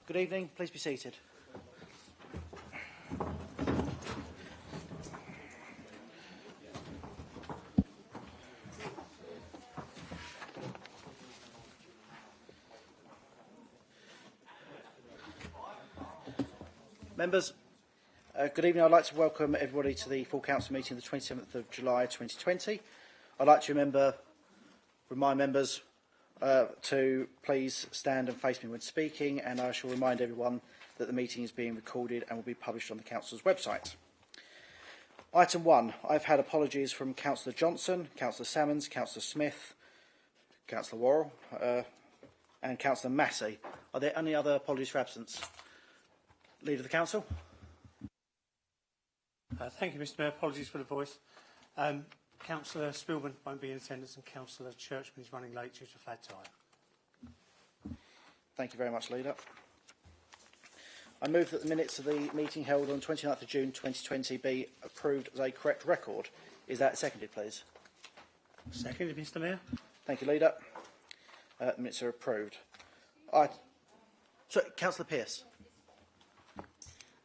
Good evening. Please be seated. Members, good evening. I'd like to welcome everybody to the full council meeting of the 27th of July 2020. I'd like to remind members to please stand and face me when speaking, and I shall remind everyone that the meeting is being recorded and will be published on the council's website. Item 1. I've had apologies from Councillor Johnson, Councillor Salmons, Councillor Smith, Councillor Worrell and Councillor Massey. Are there any other apologies for absence? Leader of the Council. Thank you, Mr Mayor. Apologies for the voice. Councillor Spillman won't be in attendance and Councillor Churchman is running late due to a flat tyre. Thank you very much, Leader. I move that the minutes of the meeting held on 29th of June 2020 be approved as a correct record. Is that seconded, please? Seconded, Mr Mayor. Thank you, Leader. The minutes are approved. Councillor Pearce.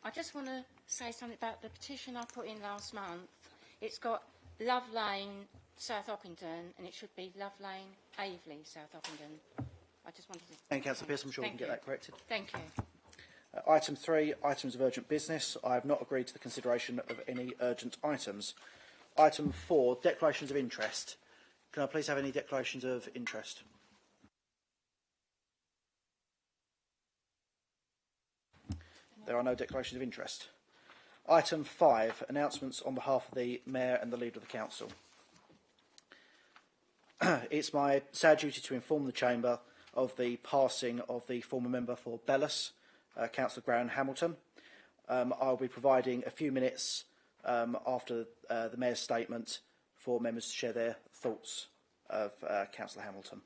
I just want to say something about the petition I put in last month. It's got Love Lane, South Ockenden, and it should be Love Lane, Aveley, South Ockenden. I just wanted to... And Councillor Pearce, I'm sure we can get that corrected. Thank you. Item 3, items of urgent business. I have not agreed to the consideration of any urgent items. Item 4, declarations of interest. Can I please have any declarations of interest? There are no declarations of interest. Item 5, announcements on behalf of the Mayor and the Leader of the Council. It's my sad duty to inform the Chamber of the passing of the former member for Bellis, Councillor Graham Hamilton. I'll be providing a few minutes after the Mayor's statement for members to share their thoughts of Councillor Hamilton.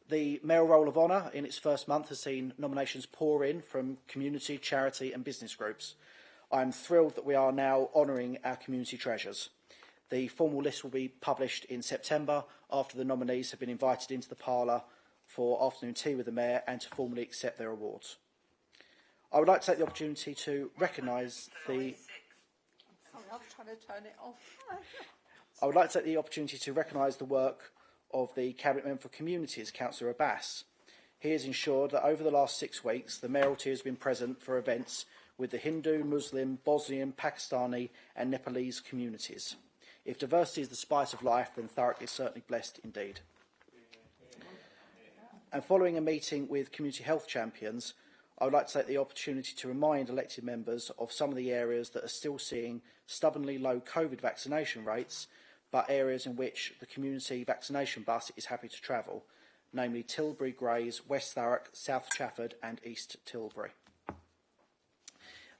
The Mayoral Roll of Honour in its first month has seen nominations pour in from community, charity and business groups. I'm thrilled that we are now honouring our community treasures. The formal list will be published in September after the nominees have been invited into the parlour for afternoon tea with the Mayor and to formally accept their awards. I would like to take the opportunity to recognise the... Sorry, I was trying to turn it off. I would like to take the opportunity to recognise the work of the Cabinet Member for Communities, Councillor Abbas. He has ensured that over the last 6 weeks, the Mayoralty has been present for events with the Hindu, Muslim, Bosnian, Pakistani and Nepalese communities. If diversity is the spice of life, then Thurrock is certainly blessed indeed. And following a meeting with community health champions, I would like to take the opportunity to remind elected members of some of the areas that are still seeing stubbornly low COVID vaccination rates, but areas in which the community vaccination bus is happy to travel, namely Tilbury, Grays, West Thurrock, South Chafford and East Tilbury.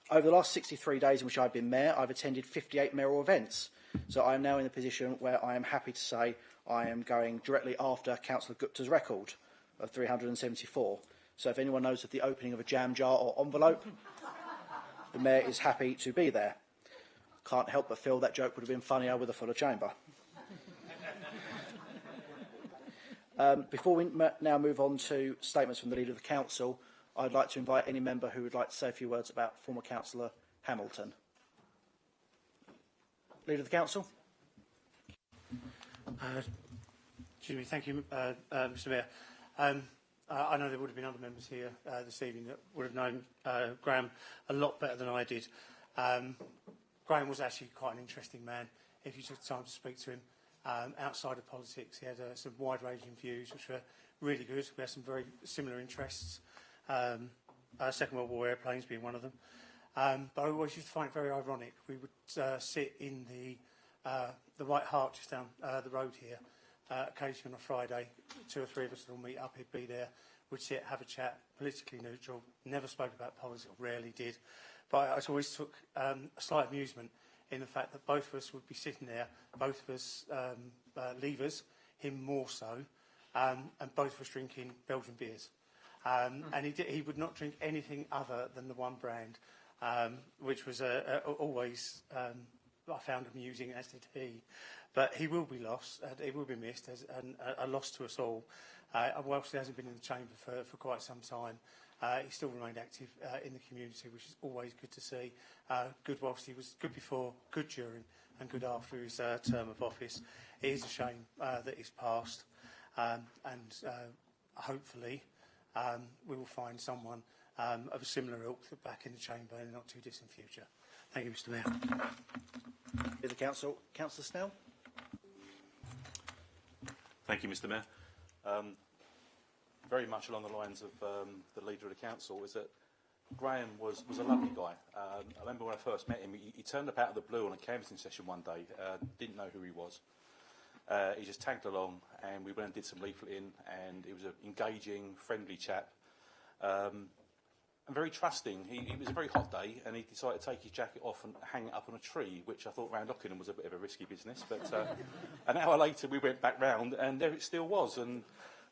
Over the last 63 days in which I've been Mayor, I've attended 58 mayoral events, so I am now in a position where I am happy to say I am going directly after Councillor Gupta's record of 374. So if anyone knows of the opening of a jam jar or envelope, the Mayor is happy to be there. Can't help but feel that joke would have been funnier with a fuller chamber. Before we now move on to statements from the Leader of the Council, I'd like to invite any member who would like to say a few words about former Councillor Hamilton. Leader of the Council. Excuse me, thank you, Mr Mayor. I know there would have been other members here this evening that would have known Graham a lot better than I did. Graham was actually quite an interesting man, if you took the time to speak to him. Outside of politics, he had some wide-ranging views, which were really good. We had some very similar interests, Second World War airplanes being one of them. But I always used to find it very ironic. We would sit in the White Hart just down the road here, occasionally on a Friday. 2 or 3 of us would all meet up, he'd be there. We'd sit, have a chat, politically neutral, never spoke about politics, or rarely did. But I always took a slight amusement in the fact that both of us would be sitting there, both of us leavers, him more so, and both of us drinking Belgian beers. And he would not drink anything other than the one brand, which was always I found amusing, as did he. But he will be lost, he will be missed, and a loss to us all. Whilst he hasn't been in the chamber for quite some time, he still remained active in the community, which is always good to see. Good whilst he was good before, good during, and good after his term of office. It is a shame that he's passed, and hopefully we will find someone of a similar ilk back in the chamber in the not too distant future. Thank you, Mr. Mayor. The council, Councillor Snell. Thank you, Mr. Mayor. Very much along the lines of the leader of the council, is that Graham was a lovely guy. I remember when I first met him, he turned up out of the blue on a canvassing session one day, didn't know who he was. He just tagged along, and we went and did some leafleting, and he was an engaging, friendly chap, and very trusting. It was a very hot day, and he decided to take his jacket off and hang it up on a tree, which I thought round Ockenham was a bit of a risky business. But an hour later, we went back round, and there it still was. And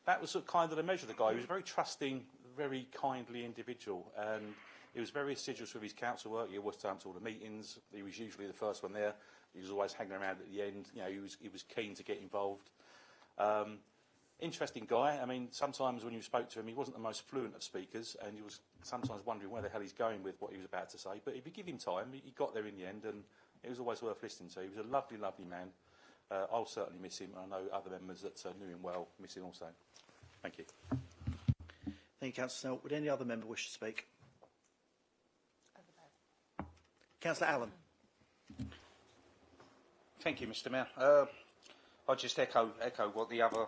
that was kind of the measure of the guy. He was a very trusting, very kindly individual, and he was very assiduous with his council work. He always turned up to all the meetings. He was usually the first one there. He was always hanging around at the end. You know, he was keen to get involved. Interesting guy. I mean, sometimes when you spoke to him, he wasn't the most fluent of speakers, and you was sometimes wondering where the hell he's going with what he was about to say. But if you give him time, he got there in the end, and it was always worth listening to. He was a lovely, lovely man. I'll certainly miss him. I know other members that knew him well miss him also. Thank you. Thank you, Councillor Snell. Would any other member wish to speak? Councillor Allen. Thank you, Mr. Mayor. I'll just echo what the other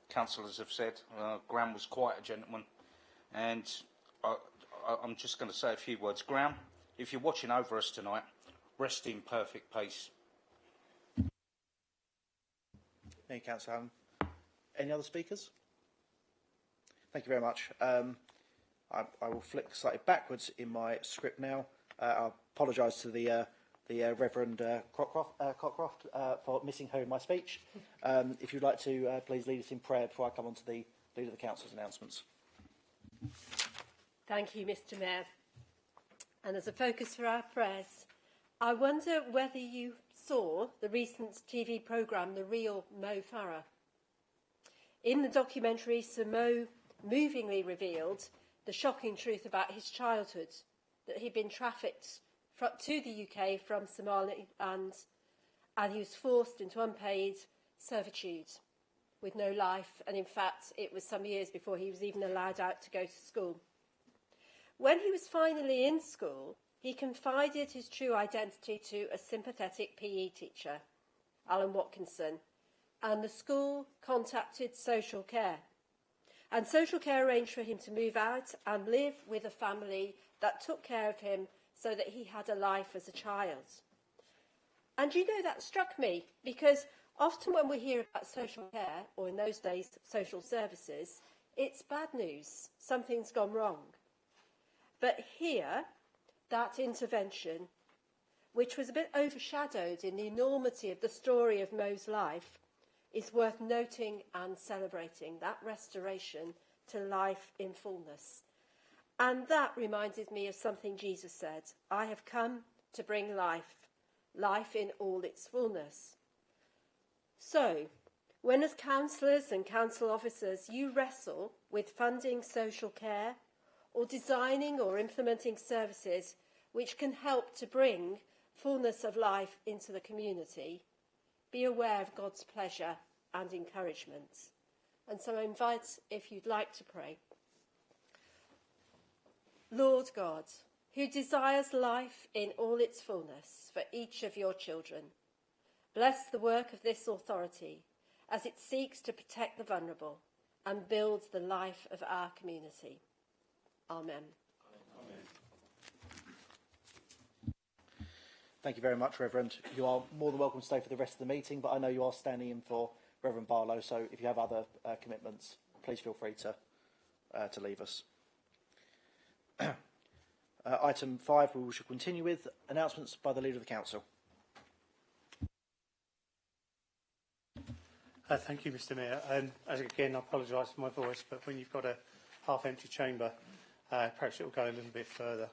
councillors have said. Graham was quite a gentleman, and I'm just going to say a few words. Graham, if you're watching over us tonight, rest in perfect peace. Thank you, Councillor Allen. Any other speakers? Thank you very much. I will flick slightly backwards in my script now. I apologise to the Reverend Cockcroft for missing her in my speech. If you'd like to please lead us in prayer before I come on to the Leader of the Council's announcements. Thank you, Mr. Mayor. And as a focus for our prayers, I wonder whether you saw the recent TV programme, The Real Mo Farah. In the documentary, Sir Mo movingly revealed the shocking truth about his childhood, that he'd been trafficked to the UK from Somaliland, and he was forced into unpaid servitude with no life, and in fact it was some years before he was even allowed out to go to school. When he was finally in school, he confided his true identity to a sympathetic PE teacher, Alan Watkinson, and the school contacted social care. And social care arranged for him to move out and live with a family that took care of him so that he had a life as a child. And you know, that struck me, because often when we hear about social care, or in those days, social services, it's bad news. Something's gone wrong. But here, that intervention, which was a bit overshadowed in the enormity of the story of Mo's life, is worth noting and celebrating, that restoration to life in fullness. And that reminded me of something Jesus said: I have come to bring life, life in all its fullness. So, when as councillors and council officers you wrestle with funding social care or designing or implementing services which can help to bring fullness of life into the community, be aware of God's pleasure and encouragement. And so I invite, if you'd like to pray. Lord God, who desires life in all its fullness for each of your children, bless the work of this authority as it seeks to protect the vulnerable and build the life of our community. Amen. Thank you very much, Reverend. You are more than welcome to stay for the rest of the meeting, but I know you are standing in for Reverend Barlow, so if you have other commitments, please feel free to leave us. Item 5, we shall continue with announcements by the Leader of the Council. Thank you, Mr. Mayor. As again, I apologise for my voice, but when you've got a half-empty chamber, perhaps it will go a little bit further.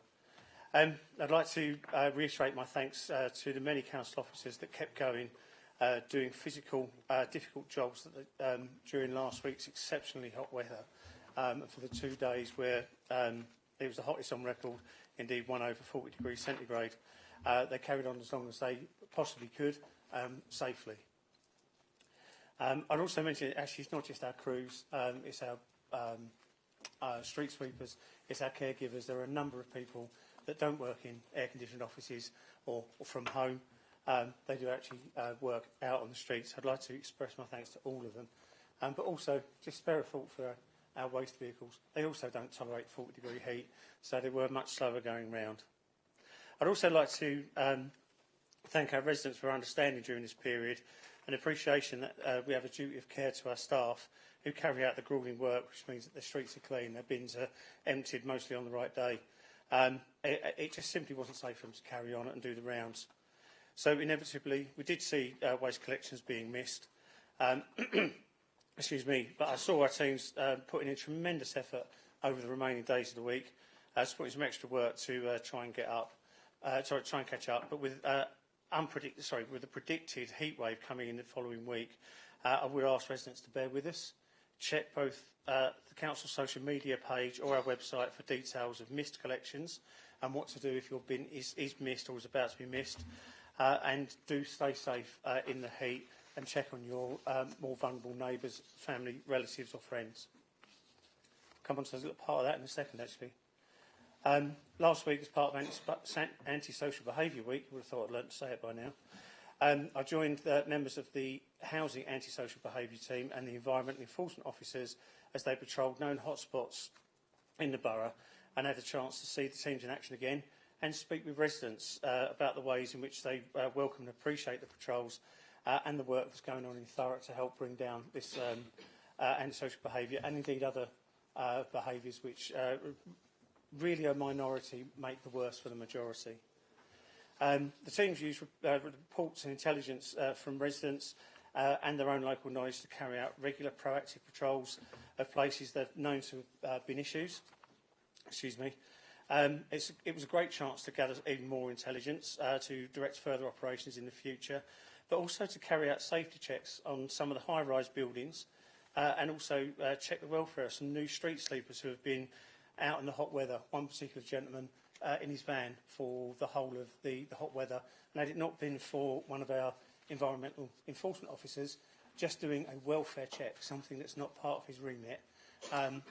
I'd like to reiterate my thanks to the many council officers that kept going, doing physical, difficult jobs that during last week's exceptionally hot weather. For the 2 days where it was the hottest on record, indeed 1 over 40 degrees centigrade. They carried on as long as they possibly could, safely. I'd also mention, actually, it's not just our crews, it's our street sweepers, it's our caregivers. There are a number of people that don't work in air-conditioned offices or from home. They do actually work out on the streets. I'd like to express my thanks to all of them. But also, just spare a thought for our waste vehicles. They also don't tolerate 40-degree heat, so they were much slower going round. I'd also like to thank our residents for understanding during this period and appreciation that we have a duty of care to our staff who carry out the gruelling work, which means that the streets are clean, their bins are emptied mostly on the right day. It just simply wasn't safe for them to carry on and do the rounds. So inevitably, we did see waste collections being missed. Excuse me, but I saw our teams putting in tremendous effort over the remaining days of the week, to put in some extra work to try and try and catch up. But with with the predicted heat wave coming in the following week, I would ask residents to bear with us. Check both the council social media page or our website for details of missed collections and what to do if your bin is missed or is about to be missed. And do stay safe in the heat and check on your more vulnerable neighbours, family, relatives or friends. Come on to a little part of that in a second, actually. Last week, as part of Anti-Social Behaviour Week, you would have thought I'd learnt to say it by now, I joined members of the Housing Anti-Social Behaviour team and the Environmental Enforcement officers as they patrolled known hotspots in the borough and had a chance to see the teams in action again and speak with residents about the ways in which they welcome and appreciate the patrols and the work that's going on in Thurrock to help bring down this antisocial behaviour and indeed other behaviours which really a minority make the worse for the majority. The teams use reports and intelligence from residents and their own local knowledge to carry out regular proactive patrols of places that are known to have been issues. Excuse me. It was a great chance to gather even more intelligence to direct further operations in the future, but also to carry out safety checks on some of the high-rise buildings and also check the welfare of some new street sleepers who have been out in the hot weather. One particular gentleman in his van for the whole of the hot weather, and had it not been for one of our environmental enforcement officers just doing a welfare check, something that's not part of his remit,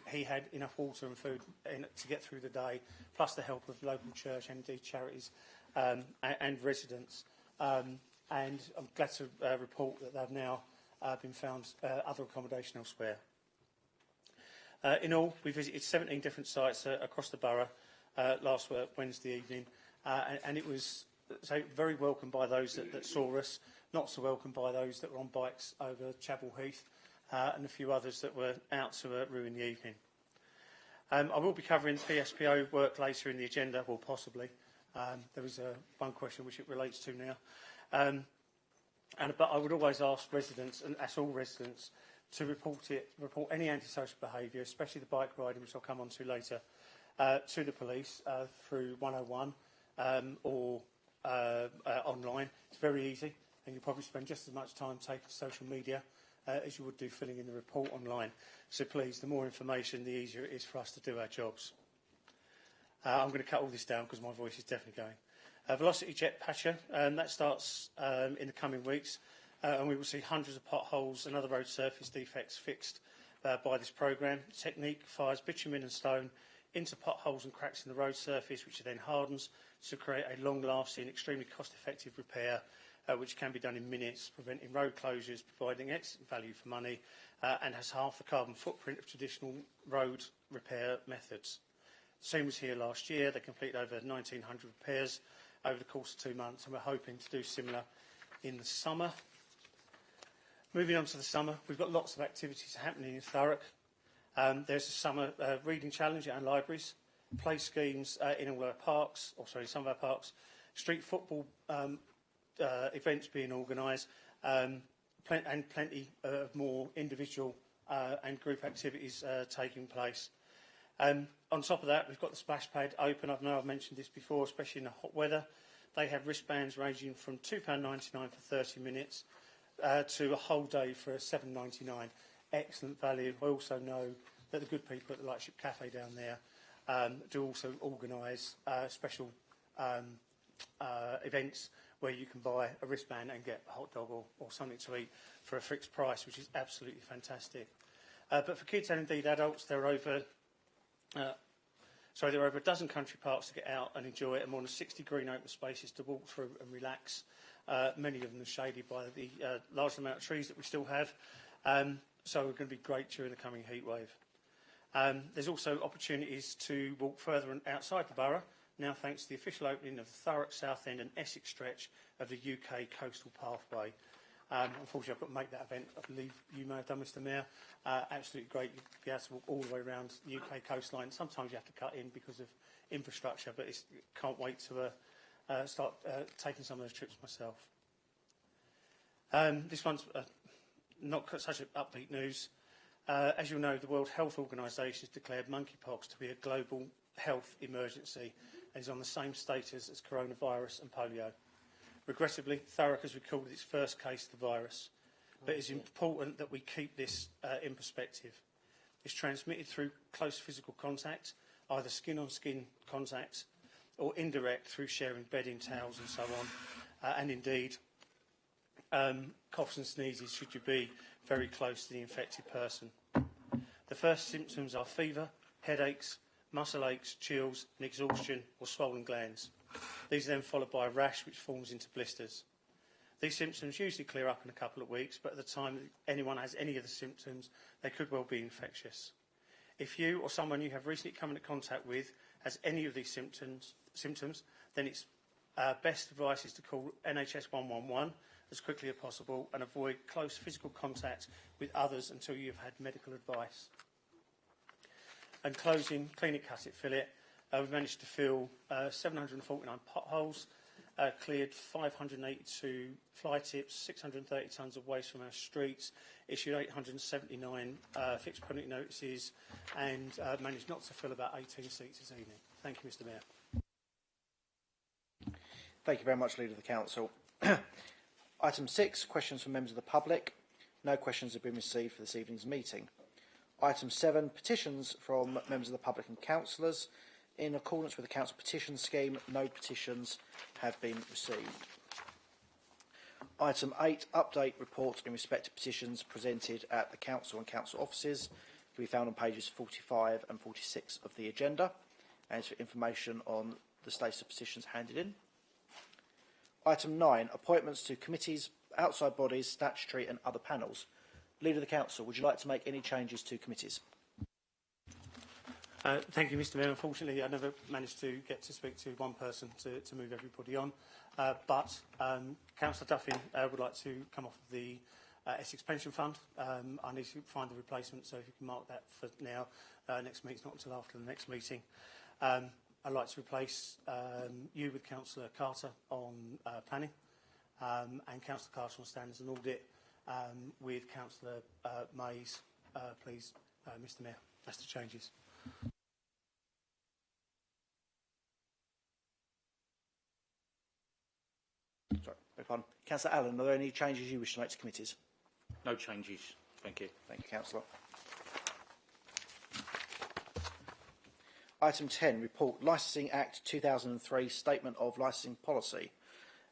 he had enough water and food to get through the day, plus the help of local church and indeed charities and residents. And I'm glad to report that they've now been found other accommodation elsewhere. In all, we visited 17 different sites across the borough last Wednesday evening, and it was very welcome by those that saw us, not so welcome by those that were on bikes over Chapel Heath, and a few others that were out to ruin the evening. I will be covering PSPO work later in the agenda, well, possibly. There is one question which it relates to now. But I would always ask residents, and that's all residents, to report any antisocial behaviour, especially the bike riding, which I'll come on to later, to the police through 101 or online. It's very easy, and you probably spend just as much time taking social media as you would do filling in the report online. So please, the more information, the easier it is for us to do our jobs. I'm going to cut all this down because my voice is definitely going. Velocity Jet Patcher, that starts in the coming weeks, and we will see hundreds of potholes and other road surface defects fixed by this programme. The technique fires bitumen and stone into potholes and cracks in the road surface, which then hardens to create a long-lasting, extremely cost-effective repair, which can be done in minutes, preventing road closures, providing excellent value for money, and has half the carbon footprint of traditional road repair methods. The team was here last year. They completed over 1,900 repairs over the course of 2 months, and we're hoping to do similar in the summer. Moving on to the summer, we've got lots of activities happening in Thurrock. There's a summer reading challenge at our libraries, play schemes in all our parks, some of our parks, street football events being organised, and plenty of more individual and group activities taking place. On top of that, we've got the splash pad open. I know I've mentioned this before, especially in the hot weather. They have wristbands ranging from £2.99 for 30 minutes to a whole day for £7.99. Excellent value. I also know that the good people at the Lightship Cafe down there do also organise special events where you can buy a wristband and get a hot dog or something to eat for a fixed price, which is absolutely fantastic. But for kids and indeed adults, there are over a dozen country parks to get out and enjoy it, and more than 60 green open spaces to walk through and relax. Many of them are shaded by the large amount of trees that we still have, so we're going to be great during the coming heat wave. There's also opportunities to walk further and outside the borough, now thanks to the official opening of the Thurrock, Southend and Essex stretch of the UK Coastal Pathway. Unfortunately, I've got to make that event. I believe you may have done, Mr Mayor. Absolutely great. You'll be able to walk all the way around the UK coastline. Sometimes you have to cut in because of infrastructure, but can't wait to start taking some of those trips myself. This one's not such upbeat news. As you'll know, the World Health Organisation has declared monkeypox to be a global health emergency and is on the same status as coronavirus and polio. Regrettably, Thurrock has recorded its first case of the virus, but it's important that we keep this in perspective. It's transmitted through close physical contact, either skin-on-skin contact or indirect through sharing bedding, towels and so on, and indeed coughs and sneezes should you be very close to the infected person. The first symptoms are fever, headaches, muscle aches, chills and exhaustion or swollen glands. These are then followed by a rash which forms into blisters. These symptoms usually clear up in a couple of weeks, but at the time that anyone has any of the symptoms, they could well be infectious. If you or someone you have recently come into contact with has any of these symptoms, then it's best advice is to call NHS 111 as quickly as possible and avoid close physical contact with others until you've had medical advice. And closing, clean it, cut it, fill it. We've managed to fill 749 potholes, cleared 582 fly tips, 630 tonnes of waste from our streets, issued 879 fixed penalty notices and managed not to fill about 18 seats this evening. Thank you, Mr Mayor. Thank you very much, Leader of the Council. Item 6, questions from members of the public. No questions have been received for this evening's meeting. Item 7, petitions from members of the public and councillors. In accordance with the Council Petition Scheme, no petitions have been received. Item 8, update report in respect to petitions presented at the Council and Council offices, can be found on pages 45 and 46 of the agenda, and is for information on the status of petitions handed in. Item 9, appointments to committees, outside bodies, statutory and other panels. Leader of the Council, would you like to make any changes to committees? Thank you, Mr Mayor. Unfortunately, I never managed to get to speak to one person to move everybody on, but Councillor Duffin would like to come off of the Essex Pension Fund. I need to find the replacement, so if you can mark that for now. Next meeting's not until after the next meeting. I'd like to replace you with Councillor Carter on planning, and Councillor Carter on standards and audit with Councillor Mays, please, Mr Mayor. That's the changes. Sorry, beg pardon. Councillor Allen, are there any changes you wish to make to committees? No changes. Thank you. Thank you, Councillor. Item 10, report Licensing Act 2003, Statement of Licensing Policy.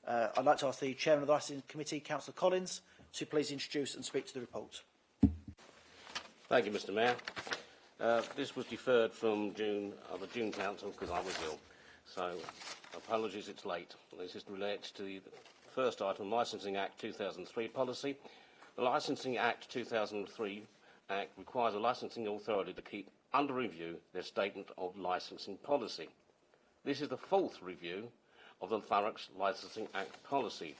I'd like to ask the Chairman of the Licensing Committee, Councillor Collins, to please introduce and speak to the report. Thank you, Mr Mayor. This was deferred from the June Council because I was ill, so apologies it's late. This is related to the first item, Licensing Act 2003 policy. The Licensing Act 2003 Act requires a licensing authority to keep under review their statement of licensing policy. This is the fourth review of the Thurrock's Licensing Act policy.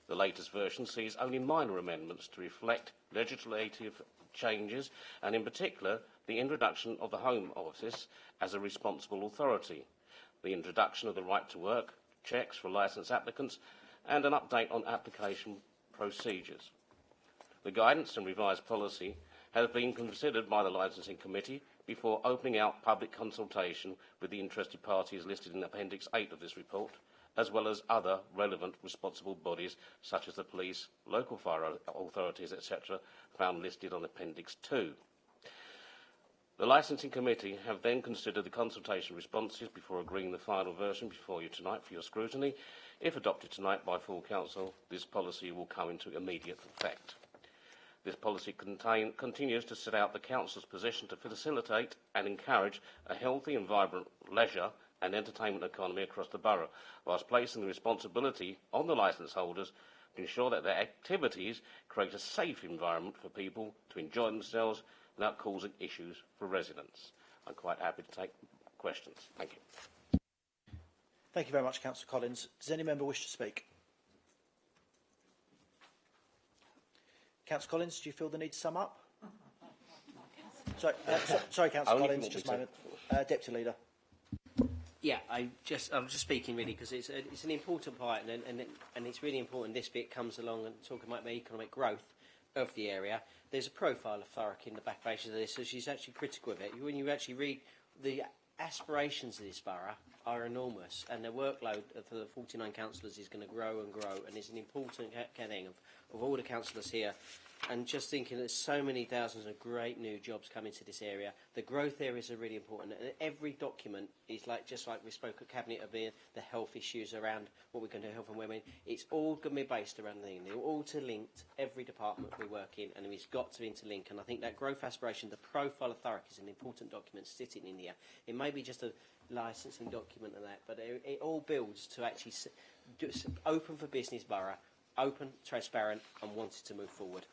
The latest version sees only minor amendments to reflect legislative changes and, in particular, the introduction of the Home Office as a responsible authority, the introduction of the right to work, checks for licence applicants, and an update on application procedures. The guidance and revised policy has been considered by the Licensing Committee before opening out public consultation with the interested parties listed in Appendix 8 of this report, as well as other relevant responsible bodies such as the police, local fire authorities, etc., found listed on Appendix 2. The Licensing Committee have then considered the consultation responses before agreeing the final version before you tonight for your scrutiny. If adopted tonight by full council, this policy will come into immediate effect. This policy continues to set out the council's position to facilitate and encourage a healthy and vibrant leisure and entertainment economy across the borough, whilst placing the responsibility on the licence holders to ensure that their activities create a safe environment for people to enjoy themselves without causing issues for residents. I'm quite happy to take questions. Thank you. Thank you very much, Councillor Collins. Does any member wish to speak? Councillor Collins, do you feel the need to sum up? Sorry, Councillor Collins, just a moment. Deputy Leader. Yeah, I'm just speaking really because it's an important part, and it's really important. This bit comes along and talking about the economic growth of the area. There's a profile of Thurrock in the back pages of this, so she's actually critical of it. When you actually read the aspirations of this borough are enormous, and the workload for the 49 councillors is going to grow and grow, and it's an important thing of all the councillors here. And just thinking there's so many thousands of great new jobs coming to this area. The growth areas are really important, and every document is just like we spoke at Cabinet about the health issues around what we're going to do, health and women. It's all going to be based around the thing. They're all interlinked, every department we work in, and it's got to interlink. And I think that growth aspiration, the profile of Thurrock, is an important document sitting in here. It may be just a licensing document and that, but it all builds to actually open for business borough, open, transparent, and wanted to move forward.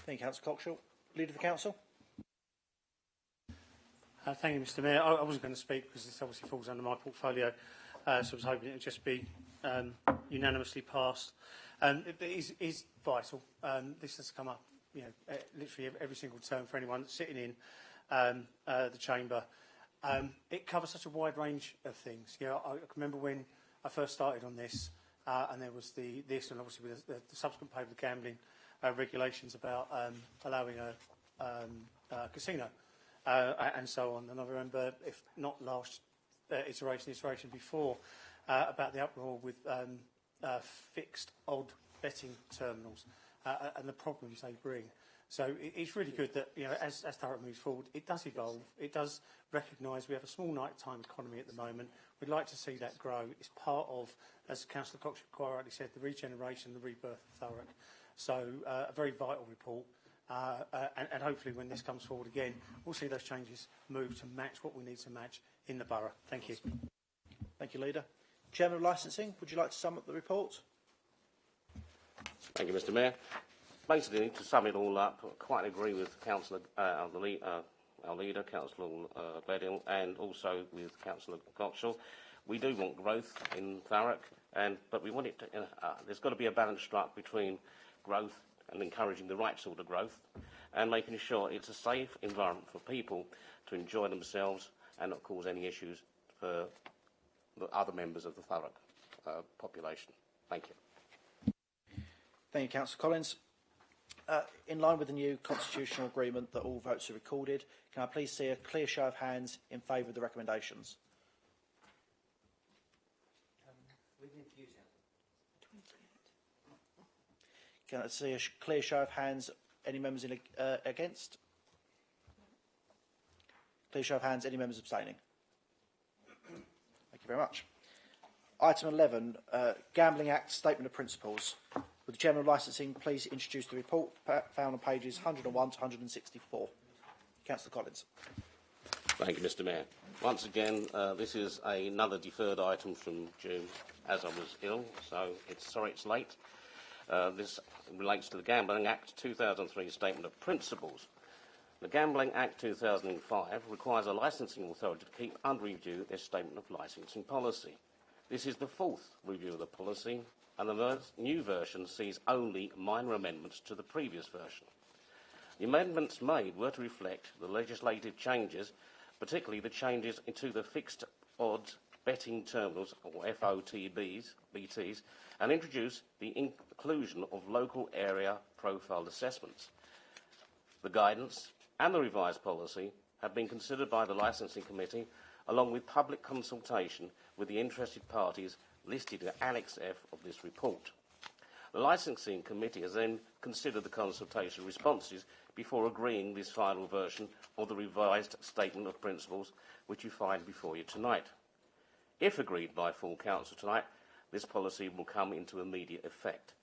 Thank you, Councillor Cockshaw. Leader of the Council. Thank you, Mr Mayor. I wasn't going to speak because this obviously falls under my portfolio, so I was hoping it would just be unanimously passed. It is vital. This has come up, literally every single term for anyone that's sitting in the chamber. It covers such a wide range of things. I can remember when I first started on this, and there was this, and obviously with the subsequent paper, the gambling regulations about allowing a casino and so on. And I remember, if not last iteration before, about the uproar with fixed odd betting terminals and the problems they bring. So it's really good that, as Thurrock moves forward, it does evolve. It does recognise we have a small nighttime economy at the moment. We'd like to see that grow. It's part of, as Councillor Cox quite rightly said, the regeneration, the rebirth of Thurrock. So a very vital report, and hopefully when this comes forward again, we'll see those changes move to match what we need to match in the borough. Thank you. Thank you, Leader. Chairman of Licensing, would you like to sum up the report? Thank you, Mr Mayor. Basically, to sum it all up, I quite agree with Councillor, our leader, Councillor Gledhill, and also with Councillor Cockshaw. We do want growth in Thurrock, but we want it to, there's got to be a balance struck between growth and encouraging the right sort of growth and making sure it's a safe environment for people to enjoy themselves and not cause any issues for the other members of the Thurrock population. Thank you. Thank you, Councillor Collins. In line with the new constitutional agreement that all votes are recorded, can I please see a clear show of hands in favour of the recommendations? Can I see a clear show of hands? Any members against? Clear show of hands. Any members abstaining? Thank you very much. Item 11, Gambling Act Statement of Principles. Would the Chairman of Licensing please introduce the report found on pages 101 to 164? Councillor Collins. Thank you, Mr Mayor. Once again, this is another deferred item from June, as I was ill, so sorry it's late. This relates to the Gambling Act 2003 Statement of Principles. The Gambling Act 2005 requires a licensing authority to keep under review their Statement of Licensing Policy. This is the fourth review of the policy, and the new version sees only minor amendments to the previous version. The amendments made were to reflect the legislative changes, particularly the changes into the fixed odds betting terminals, or FOTBs, and introduce the inclusion of local area profile assessments. The guidance and the revised policy have been considered by the Licensing Committee, along with public consultation with the interested parties listed in Annex F of this report. The Licensing Committee has then considered the consultation responses before agreeing this final version of the revised Statement of Principles, which you find before you tonight. If agreed by full Council tonight, this policy will come into immediate effect.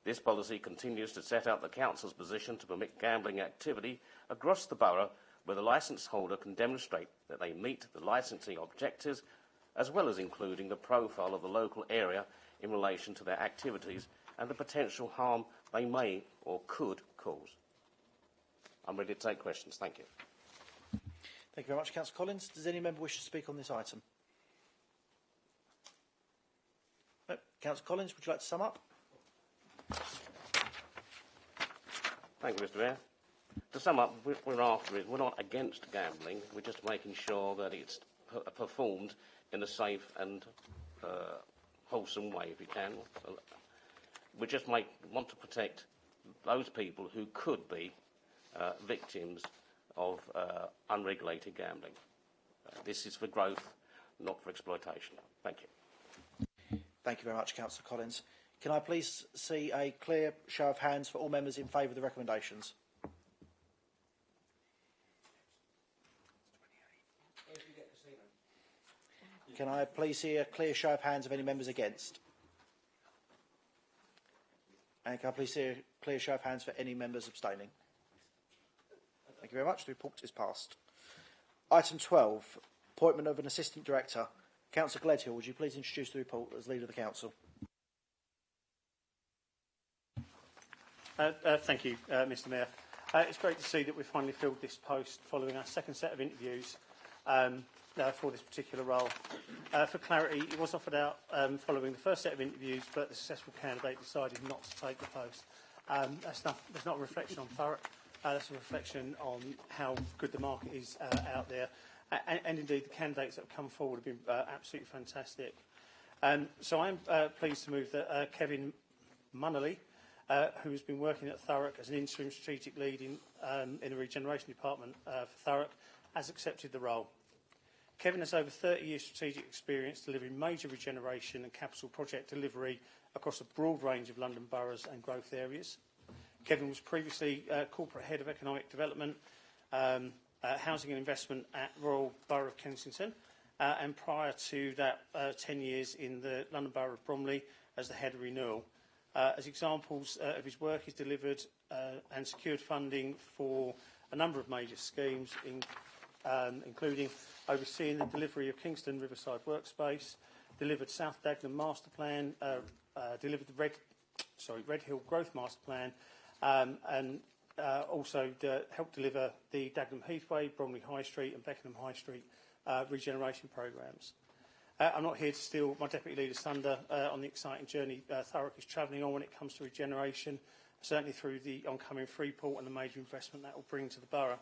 This policy continues to set out the Council's position to permit gambling activity across the borough where the licence holder can demonstrate that they meet the licensing objectives, as well as including the profile of the local area in relation to their activities and the potential harm they may or could cause. I'm ready to take questions. Thank you. Thank you very much, Councillor Collins. Does any member wish to speak on this item? No. Councillor Collins, would you like to sum up? Thank you, Mr. Mayor. To sum up, we're after it. We're not against gambling. We're just making sure that it's performed in a safe and wholesome way, if you can. We just want to protect those people who could be victims of unregulated gambling. This is for growth, not for exploitation. Thank you. Thank you very much, Councillor Collins. Can I please see a clear show of hands for all members in favour of the recommendations? Can I please see a clear show of hands of any members against? And can I please see a clear show of hands for any members abstaining? Thank you very much. The report is passed. Item 12, appointment of an Assistant Director. Councillor Gledhill, would you please introduce the report as Leader of the Council? Thank you, Mr. Mayor. It's great to see that we've finally filled this post following our second set of interviews for this particular role. For clarity, it was offered out following the first set of interviews, but the successful candidate decided not to take the post. That's not a reflection on Thurrock. That's a reflection on how good the market is out there. And indeed, the candidates that have come forward have been absolutely fantastic. So I'm pleased to move that Kevin Munnelly, who has been working at Thurrock as an interim strategic lead in the regeneration department for Thurrock, has accepted the role. Kevin has over 30 years strategic experience delivering major regeneration and capital project delivery across a broad range of London boroughs and growth areas. Kevin was previously Corporate Head of Economic Development, Housing and Investment at Royal Borough of Kensington, and prior to that 10 years in the London Borough of Bromley as the Head of Renewal. As examples of his work, he's delivered and secured funding for a number of major schemes, including overseeing the delivery of Kingston Riverside Workspace, delivered South Dagenham Master Plan, delivered the Red Hill Growth Master Plan, and also helped deliver the Dagenham Heathway, Bromley High Street and Beckenham High Street regeneration programmes. I'm not here to steal my Deputy Leader's thunder on the exciting journey Thurrock is travelling on when it comes to regeneration, certainly through the oncoming Freeport and the major investment that will bring to the borough.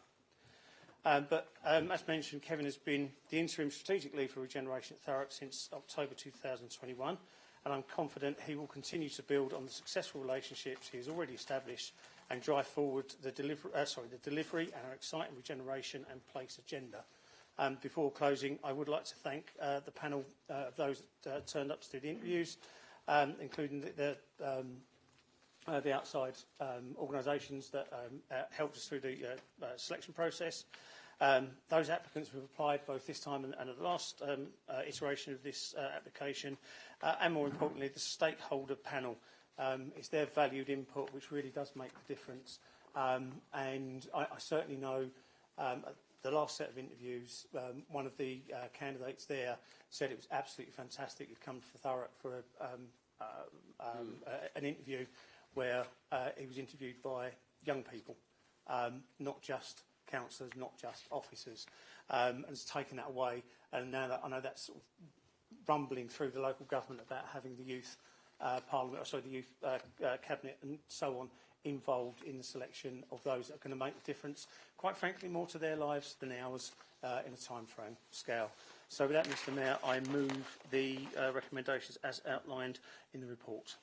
But as mentioned, Kevin has been the interim strategic lead for regeneration at Thurrock since October 2021, and I'm confident he will continue to build on the successful relationships he has already established and drive forward the delivery and our exciting regeneration and place agenda. Before closing, I would like to thank the panel of those that turned up to do the interviews, including the outside organisations that helped us through the selection process. Those applicants who have applied both this time and at the last iteration of this application, and more importantly, the stakeholder panel. It's their valued input which really does make the difference. And I certainly know the last set of interviews, one of the candidates there said it was absolutely fantastic. He'd come to Thurrock for an interview where he was interviewed by young people, not just councillors, not just officers, and has taken that away. And now that I know that's sort of rumbling through the local government about having the youth parliament, or sorry, the youth cabinet and so on involved in the selection of those that are going to make the difference, quite frankly, more to their lives than ours in a time frame scale. So with that, Mr Mayor, I move the recommendations as outlined in the report.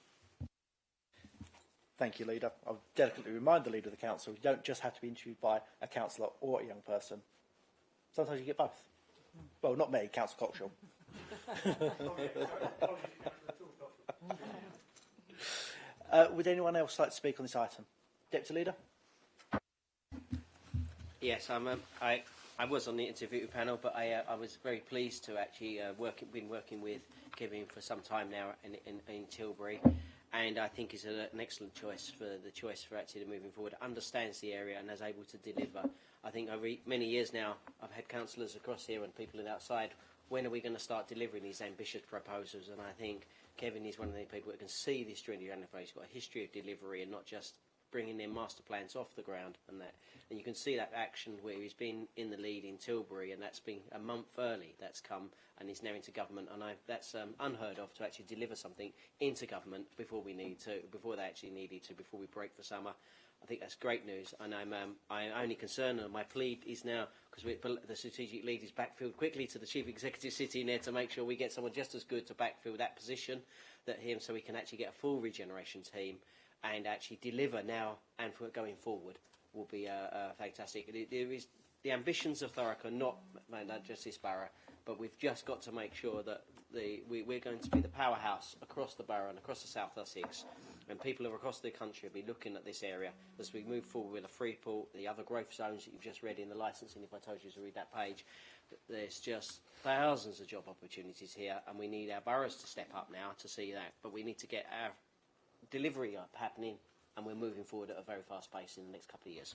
Thank you, Leader. I'll delicately remind the Leader of the Council, you don't just have to be interviewed by a councillor or a young person. Sometimes you get both. Well, not me, Councillor Cockshaw. Would anyone else like to speak on this item? Deputy Leader? Yes, I was on the interview panel, but I was very pleased to actually been working with Kevin for some time now in Tilbury, and I think is an excellent choice for actually moving forward. Understands the area and is able to deliver. I think over many years now, I've had councillors across here and people outside. When are we going to start delivering these ambitious proposals? And I think Kevin is one of the people that can see this during the anniversary. He's got a history of delivery and not just bringing their master plans off the ground and that. And you can see that action where he's been in the lead in Tilbury, and that's been a month early. That's come and he's now into government, and that's unheard of to actually deliver something into government before they actually needed to, before we break for summer. I think that's great news, and I'm only concerned, and my plea is now, because the strategic lead is backfilled quickly to the chief executive sitting there to make sure we get someone just as good to backfill that position, so we can actually get a full regeneration team and actually deliver now and for going forward will be fantastic. The ambitions of Thurrock are not just this borough, but we've just got to make sure that we're going to be the powerhouse across the borough and across the South Sussex, and people across the country will be looking at this area as we move forward with a Freeport, the other growth zones that you've just read in the licensing. If I told you to read that page, there's just thousands of job opportunities here, and we need our boroughs to step up now to see that, but we need to get our delivery up happening, and we're moving forward at a very fast pace in the next couple of years.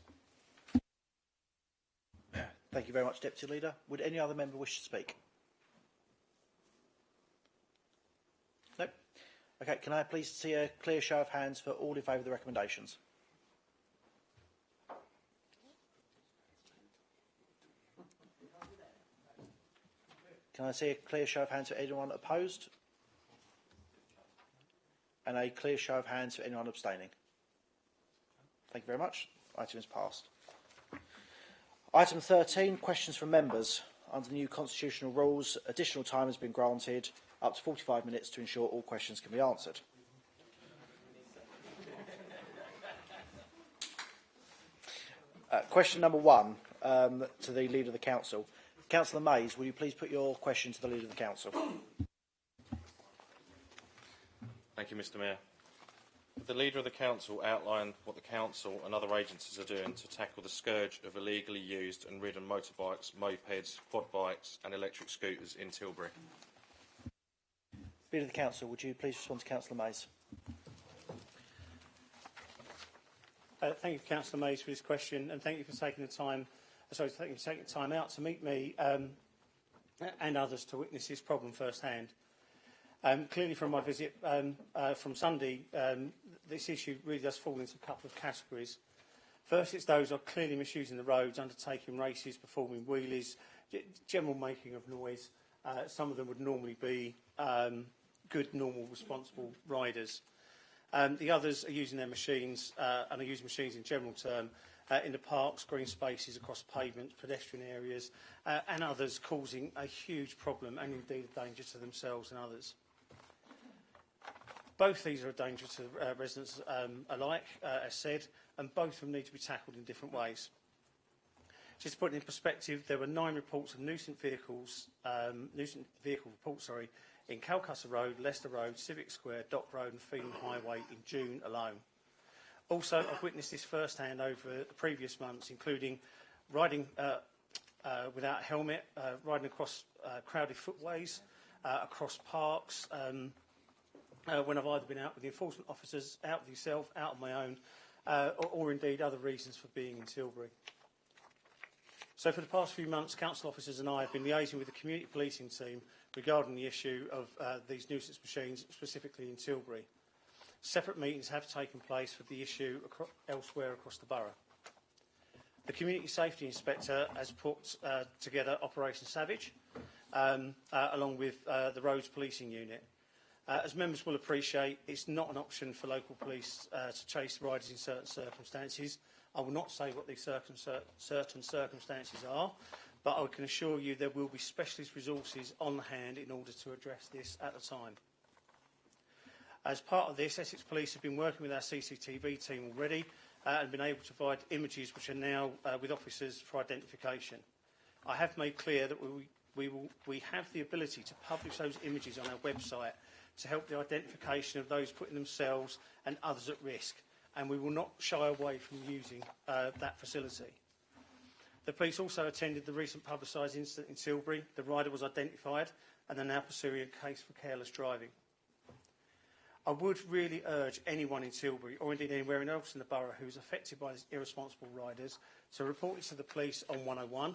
Thank you very much, Deputy Leader. Would any other member wish to speak? No? Okay, can I please see a clear show of hands for all in favour of the recommendations? Can I see a clear show of hands for anyone opposed? And a clear show of hands for anyone abstaining? Thank you very much. Item is passed. Item 13, questions from members. Under the new constitutional rules, additional time has been granted, up to 45 minutes, to ensure all questions can be answered. Question number 1 to the Leader of the Council. Councillor Mays, will you please put your question to the Leader of the Council? Thank you, Mr Mayor. Would the Leader of the Council outline what the Council and other agencies are doing to tackle the scourge of illegally used and ridden motorbikes, mopeds, quad bikes and electric scooters in Tilbury? Leader of the Council, would you please respond to Councillor Mays? Thank you, Councillor Mays, for this question, and thank you for taking the time. Taking the time out to meet me and others to witness this problem firsthand. Clearly, from my visit from Sunday, this issue really does fall into a couple of categories. First, it's those who are clearly misusing the roads, undertaking races, performing wheelies, general making of noise. Some of them would normally be good, normal, responsible riders. The others are using their machines, and are using machines in general term, in the parks, green spaces, across pavements, pedestrian areas, and others, causing a huge problem and indeed a danger to themselves and others. Both these are a danger to residents alike, as said, and both of them need to be tackled in different ways. Just to put it in perspective, there were 9 reports of nuisance vehicle reports, in Calcutta Road, Leicester Road, Civic Square, Dock Road and Phelan Highway in June alone. Also, I've witnessed this firsthand over the previous months, including riding without a helmet, riding across crowded footways, across parks, when I've either been out with the enforcement officers, out with yourself, out on my own, or indeed other reasons for being in Tilbury. So for the past few months, council officers and I have been liaising with the community policing team regarding the issue of these nuisance machines, specifically in Tilbury. Separate meetings have taken place for the issue elsewhere across the borough. The Community Safety Inspector has put together Operation Savage, along with the Roads Policing Unit. As members will appreciate, it's not an option for local police to chase riders in certain circumstances. I will not say what these certain circumstances are, but I can assure you there will be specialist resources on hand in order to address this at the time. As part of this, Essex Police have been working with our CCTV team already and been able to provide images which are now with officers for identification. I have made clear that we have the ability to publish those images on our website to help the identification of those putting themselves and others at risk, and we will not shy away from using that facility. The police also attended the recent publicised incident in Tilbury. The rider was identified and are now pursuing a case for careless driving. I would really urge anyone in Tilbury, or indeed anywhere else in the borough who is affected by these irresponsible riders, to report it to the police on 101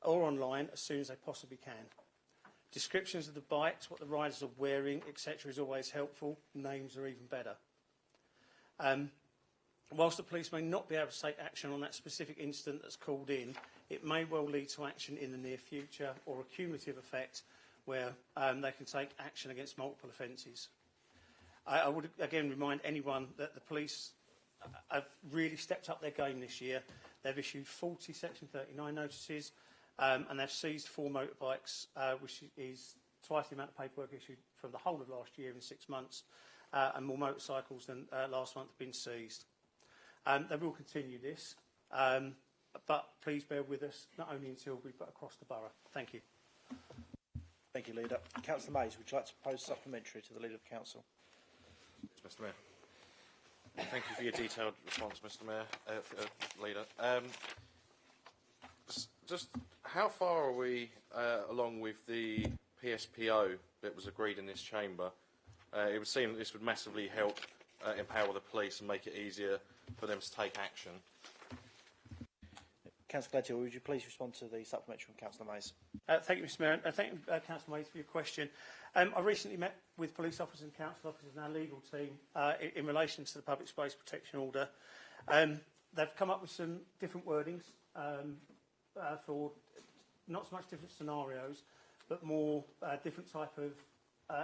or online as soon as they possibly can. Descriptions of the bikes, what the riders are wearing, etc. is always helpful. Names are even better. Whilst the police may not be able to take action on that specific incident that's called in, it may well lead to action in the near future or a cumulative effect where they can take action against multiple offences. I would again remind anyone that the police have really stepped up their game this year. They've issued 40 Section 39 notices and they've seized 4 motorbikes, which is twice the amount of paperwork issued from the whole of last year in 6 months, and more motorcycles than last month have been seized. They will continue this, but please bear with us, not only in Tilbury but across the borough. Thank you. Thank you, Leader. Councillor Mays, would you like to propose supplementary to the Leader of the Council? Mr. Mayor. Thank you for your detailed response, Mr. Mayor, Leader. Just how far are we along with the PSPO that was agreed in this chamber? It would seem that this would massively help empower the police and make it easier for them to take action. Councillor Gladhill, would you please respond to the supplementary from Councillor Mays? Thank you, Mr. Mayor, and thank you, Councillor Mays, for your question. I recently met with police officers and council officers and our legal team in relation to the public space protection order. They've come up with some different wordings for not so much different scenarios, but more different type of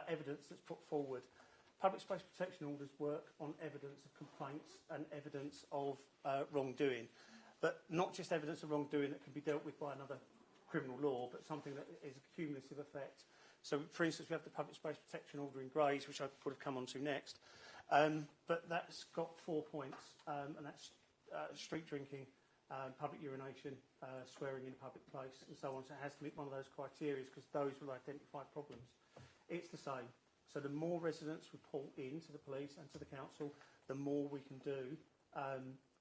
evidence that's put forward. Public space protection orders work on evidence of complaints and evidence of wrongdoing, but not just evidence of wrongdoing that can be dealt with by another criminal law, but something that is a cumulative effect. So, for instance, we have the public space protection order in Grays, which I would have come on to next, but that's got 4 points, and that's street drinking, public urination, swearing in a public place, and so on. So it has to meet one of those criteria because those will identify problems. It's the same. So the more residents report in to the police and to the council, the more we can do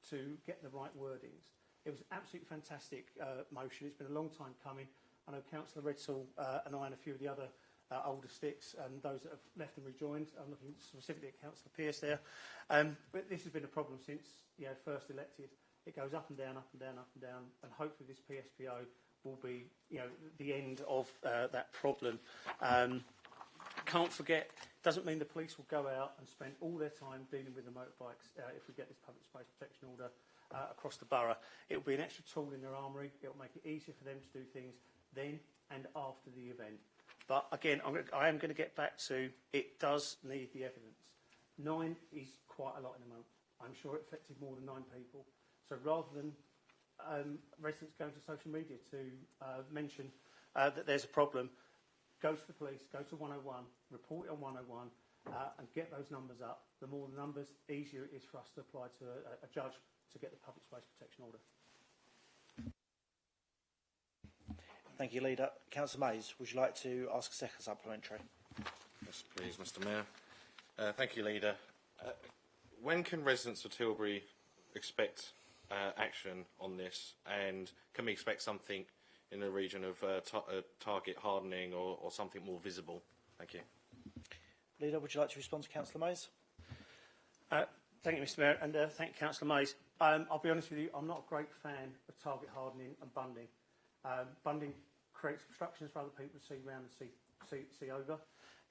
to get the right wordings. It was absolutely fantastic motion. It's been a long time coming. I know Councillor Redsall and I and a few of the other older sticks and those that have left and rejoined. I'm looking specifically at Councillor Pearce there. But this has been a problem since first elected. It goes up and down, up and down, up and down, and hopefully this PSPO will be the end of that problem. Can't forget, doesn't mean the police will go out and spend all their time dealing with the motorbikes if we get this public space protection order across the borough. It will be an extra tool in their armoury. It will make it easier for them to do things then and after the event. But again, I am going to get back to it does need the evidence. 9 is quite a lot in a month. I'm sure it affected more than 9 people. So rather than residents going to social media to mention that there's a problem, go to the police, go to 101, report it on 101, and get those numbers up. The more the numbers, the easier it is for us to apply to a judge to get the public space protection order. Thank you, Leader. Councillor Mays, would you like to ask a second supplementary? Yes, please, Mr. Mayor. Thank you, Leader. When can residents of Tilbury expect action on this, and can we expect something in the region of target hardening or something more visible? Thank you. Leader, would you like to respond to Councillor Mays? Thank you, Mr. Mayor, and thank you, Councillor Mays. I'll be honest with you, I'm not a great fan of target hardening and bunding. Bunding creates obstructions for other people to see around and see over.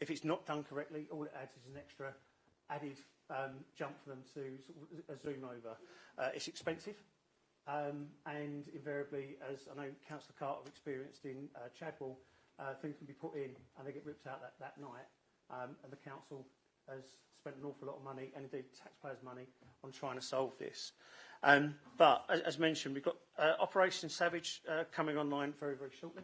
If it's not done correctly, all it adds is an extra added jump for them to zoom over. It's expensive, and invariably, as I know Councillor Carter experienced in Chadwell, things can be put in and they get ripped out that night, and the council has spent an awful lot of money, and indeed taxpayers' money, on trying to solve this. But, as mentioned, we've got Operation Savage coming online very, very shortly.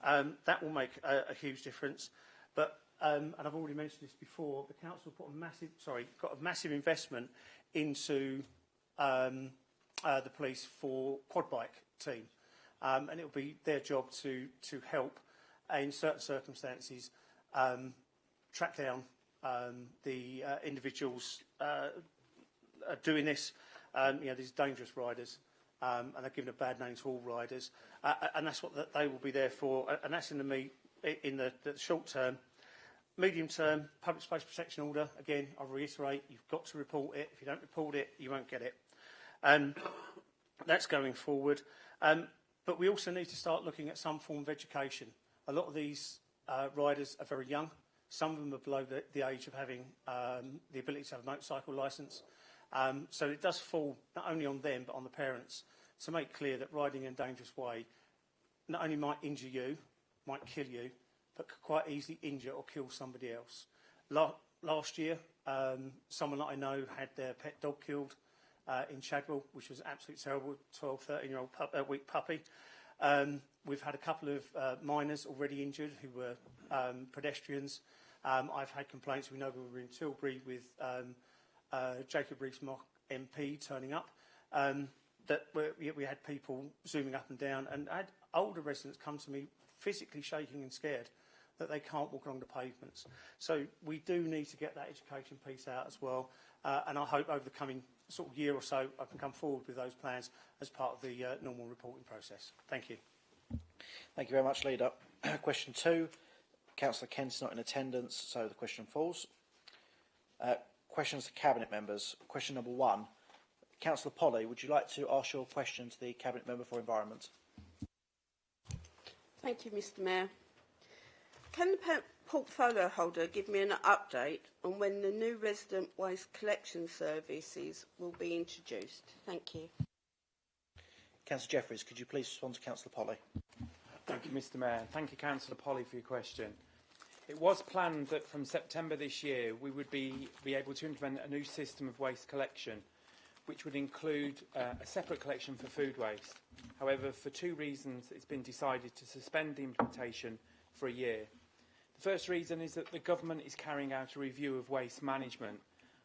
That will make a huge difference. But and I've already mentioned this before, the council got a massive investment into the police for quad bike team, and it will be their job to help in certain circumstances track down the individuals doing this. These dangerous riders, and they're given a bad name to all riders, and that's what they will be there for, and that's in the short term. Medium term, public space protection order, again, I reiterate, you've got to report it. If you don't report it, you won't get it. That's going forward. But we also need to start looking at some form of education. A lot of these riders are very young. Some of them are below the age of having the ability to have a motorcycle licence. So it does fall not only on them, but on the parents to make clear that riding in a dangerous way not only might injure you, might kill you, but could quite easily injure or kill somebody else. Last year, someone that I know had their pet dog killed in Chadwell, which was absolutely terrible, 12, 13-year-old weak puppy. We've had a couple of minors already injured who were pedestrians. I've had complaints. We know we were in Tilbury with Jacob Rees-Mogg MP turning up, that we had people zooming up and down, and I had older residents come to me physically shaking and scared that they can't walk along the pavements. So we do need to get that education piece out as well, and I hope over the coming sort of year or so I can come forward with those plans as part of the normal reporting process. Thank you. Thank you very much, Leader. Question 2, Councillor Kent's not in attendance, so the question falls. Questions to Cabinet members. Question number 1. Councillor Polly, would you like to ask your question to the Cabinet Member for Environment? Thank you, Mr Mayor. Can the portfolio holder give me an update on when the new resident waste collection services will be introduced? Thank you. Councillor Jeffreys, could you please respond to Councillor Polly? Thank you, Mr Mayor. Thank you, Councillor Polly, for your question. It was planned that from September this year we would be able to implement a new system of waste collection, which would include a separate collection for food waste. However, for 2 reasons, it's been decided to suspend the implementation for a year. The first reason is that the government is carrying out a review of waste management,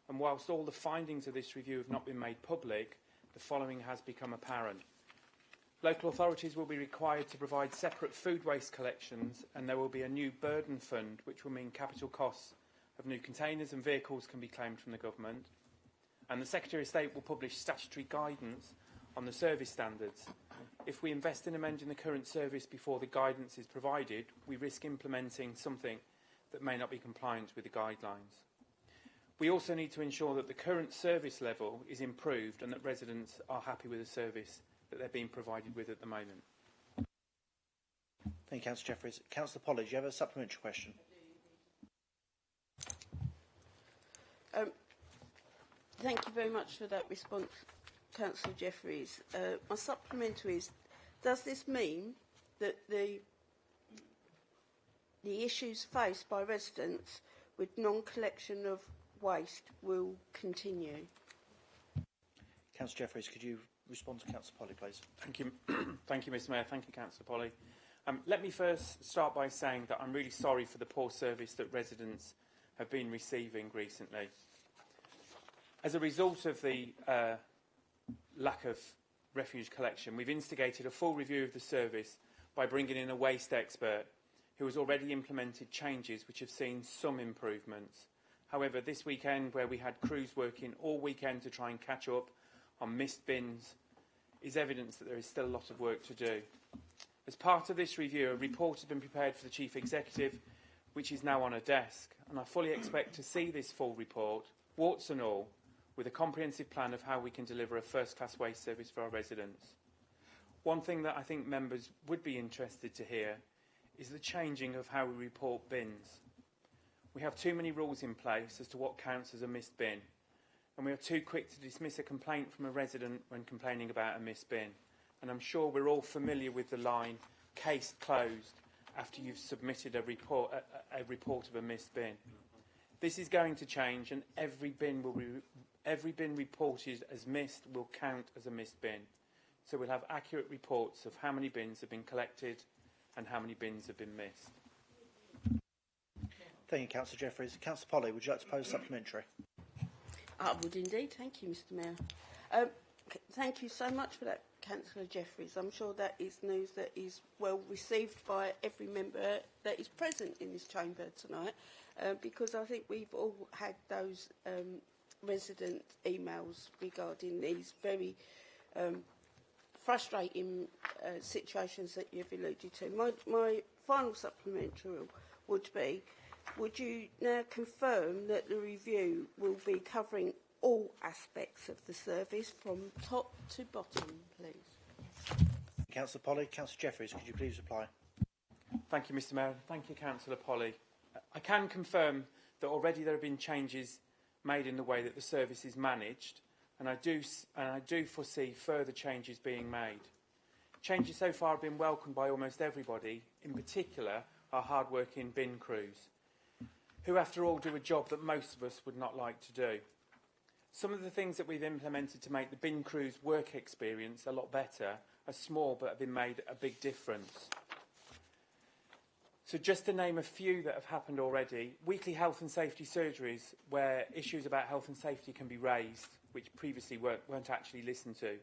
and whilst all the findings of this review have not been made public, the following has become apparent. Local authorities will be required to provide separate food waste collections, and there will be a new burden fund, which will mean capital costs of new containers and vehicles can be claimed from the government. And the Secretary of State will publish statutory guidance on the service standards. If we invest in amending the current service before the guidance is provided, we risk implementing something that may not be compliant with the guidelines. We also need to ensure that the current service level is improved and that residents are happy with the service that they're being provided with at the moment. Thank you, Councillor Jeffreys. Councillor Polly, do you have a supplementary question? Thank you very much for that response, Councillor Jeffreys. My supplementary is, does this mean that the issues faced by residents with non-collection of waste will continue? Councillor Jeffreys, could you respond to Councillor Polly, please? Thank you. Thank you, Mr Mayor. Thank you, Councillor Polly. Let me first start by saying that I'm really sorry for the poor service that residents have been receiving recently. As a result of the lack of refuse collection, we've instigated a full review of the service by bringing in a waste expert who has already implemented changes which have seen some improvements. However, this weekend, where we had crews working all weekend to try and catch up on missed bins, is evidence that there is still a lot of work to do. As part of this review, a report has been prepared for the Chief Executive, which is now on her desk, and I fully expect to see this full report, warts and all, with a comprehensive plan of how we can deliver a first-class waste service for our residents. One thing that I think members would be interested to hear is the changing of how we report bins. We have too many rules in place as to what counts as a missed bin, and we are too quick to dismiss a complaint from a resident when complaining about a missed bin. And I'm sure we're all familiar with the line, case closed, after you've submitted a report of a missed bin. This is going to change, and every bin reported as missed will count as a missed bin. So we'll have accurate reports of how many bins have been collected and how many bins have been missed. Thank you, Councillor Jeffries. Councillor Polly, would you like to pose a supplementary? I would indeed. Thank you, Mr Mayor. Thank you so much for that, Councillor Jeffries. I'm sure that is news that is well received by every member that is present in this chamber tonight, because I think we've all had those resident emails regarding these very frustrating situations that you've alluded to. My final supplementary would be, would you now confirm that the review will be covering all aspects of the service from top to bottom, please? Councillor Polly. Councillor Jeffries, could you please reply? Thank you, Mr Mayor. Thank you, Councillor Polly. I can confirm that already there have been changes made in the way that the service is managed, and I do foresee further changes being made. Changes so far have been welcomed by almost everybody, in particular our hard-working bin crews, who, after all, do a job that most of us would not like to do. Some of the things that we've implemented to make the bin crews' work experience a lot better are small but have made a big difference. So just to name a few that have happened already, weekly health and safety surgeries where issues about health and safety can be raised, which previously weren't actually listened to,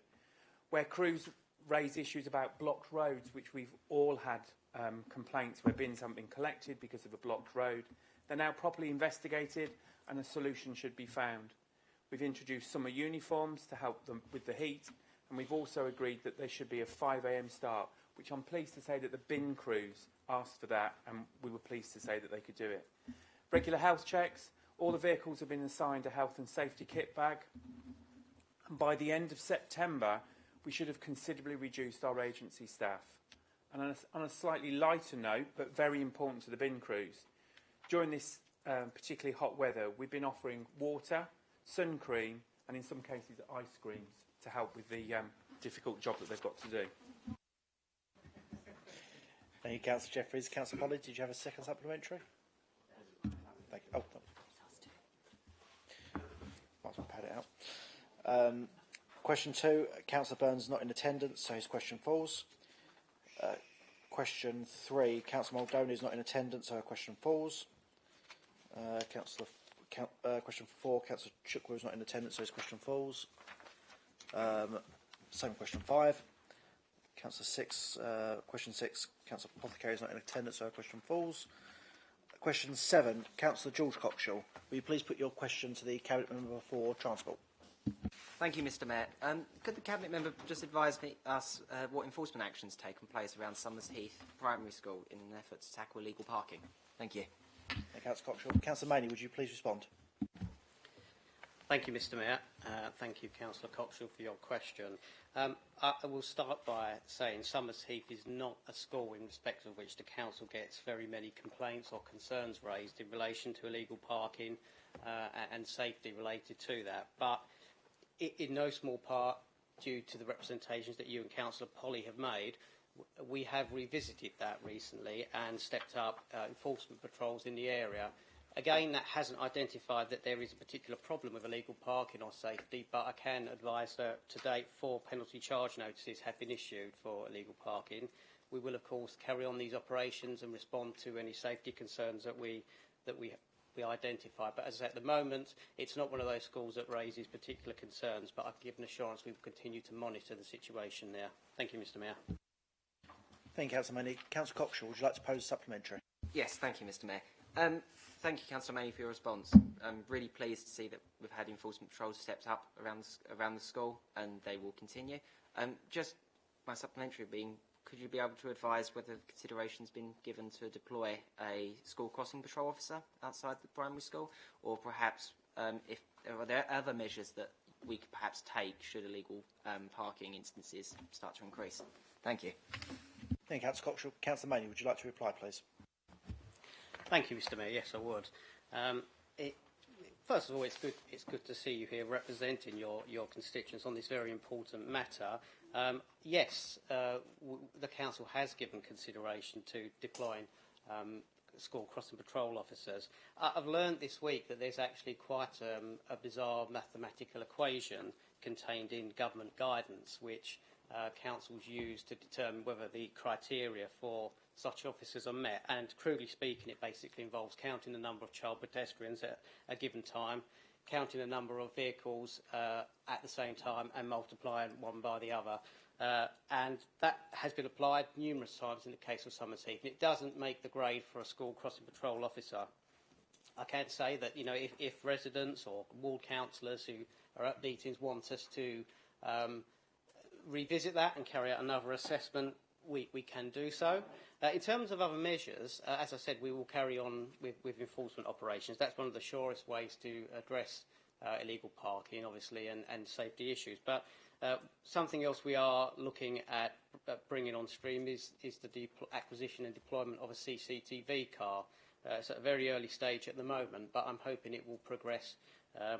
where crews raise issues about blocked roads, which we've all had complaints where bins haven't been collected because of a blocked road. They're now properly investigated and a solution should be found. We've introduced summer uniforms to help them with the heat, and we've also agreed that there should be a 5 a.m. start, which I'm pleased to say that the bin crews asked for that, and we were pleased to say that they could do it. Regular health checks. All the vehicles have been assigned a health and safety kit bag. And by the end of September, we should have considerably reduced our agency staff. And on a slightly lighter note, but very important to the bin crews, during this particularly hot weather, we've been offering water, sun cream, and in some cases ice creams to help with the difficult job that they've got to do. Thank you, Councillor Jeffries. Councillor Polly, did you have a second supplementary? Thank you. Oh, might as well pad it out. Question 2, Councillor Burns is not in attendance, so his question falls. Question 3, Councillor Muldoon is not in attendance, so her question falls. Question 4, Councillor Chukwu is not in attendance, so his question falls. Same question 5. Councillor 6, question 6, Councillor Apothecary is not in attendance, so her question falls. Question 7, Councillor George Cockshaw, will you please put your question to the Cabinet Member for Transport? Thank you, Mr Mayor. Could the Cabinet Member just advise us what enforcement actions taken place around Summers Heath Primary School in an effort to tackle illegal parking? Thank you. Thank you, Councillor Cockshaw. Councillor Maney, would you please respond? Thank you, Mr Mayor. Thank you, Councillor Cockshaw, for your question. I will start by saying Summers Heath is not a school in respect of which the Council gets very many complaints or concerns raised in relation to illegal parking and safety related to that. But in no small part, due to the representations that you and Councillor Polly have made, we have revisited that recently and stepped up enforcement patrols in the area. Again, that hasn't identified that there is a particular problem with illegal parking or safety, but I can advise that to date 4 penalty charge notices have been issued for illegal parking. We will, of course, carry on these operations and respond to any safety concerns that we identify. But as I say, at the moment, it's not one of those schools that raises particular concerns, but I can give an assurance we will continue to monitor the situation there. Thank you, Mr Mayor. Thank you, Councillor Maney. Councillor Cockshaw, would you like to pose a supplementary? Yes, thank you, Mr Mayor. Thank you, Councillor Maney, for your response. I'm really pleased to see that we've had enforcement patrols stepped up around the school, and they will continue. Just my supplementary being, could you be able to advise whether consideration's been given to deploy a school crossing patrol officer outside the primary school, or perhaps if are there other measures that we could perhaps take should illegal parking instances start to increase? Thank you. Thank you, Councillor Cockshaw. Councillor Maney, would you like to reply, please? Thank you, Mr Mayor. Yes, I would. First of all, it's good to see you here representing your constituents on this very important matter. Yes, the Council has given consideration to deploying school crossing patrol officers. I've learned this week that there's actually quite a bizarre mathematical equation contained in government guidance, which councils use to determine whether the criteria for such officers are met. And crudely speaking, it basically involves counting the number of child pedestrians at a given time, counting the number of vehicles at the same time, and multiplying one by the other. And that has been applied numerous times in the case of Summers Heath. And it doesn't make the grade for a school crossing patrol officer. I can say that, you know, if residents or ward councillors who are at meetings want us to revisit that and carry out another assessment, we can do so. In terms of other measures, as I said, we will carry on with enforcement operations. That's one of the surest ways to address illegal parking, obviously, and safety issues. But something else we are looking at bringing on stream is the acquisition and deployment of a CCTV car. It's at a very early stage at the moment, but I'm hoping it will progress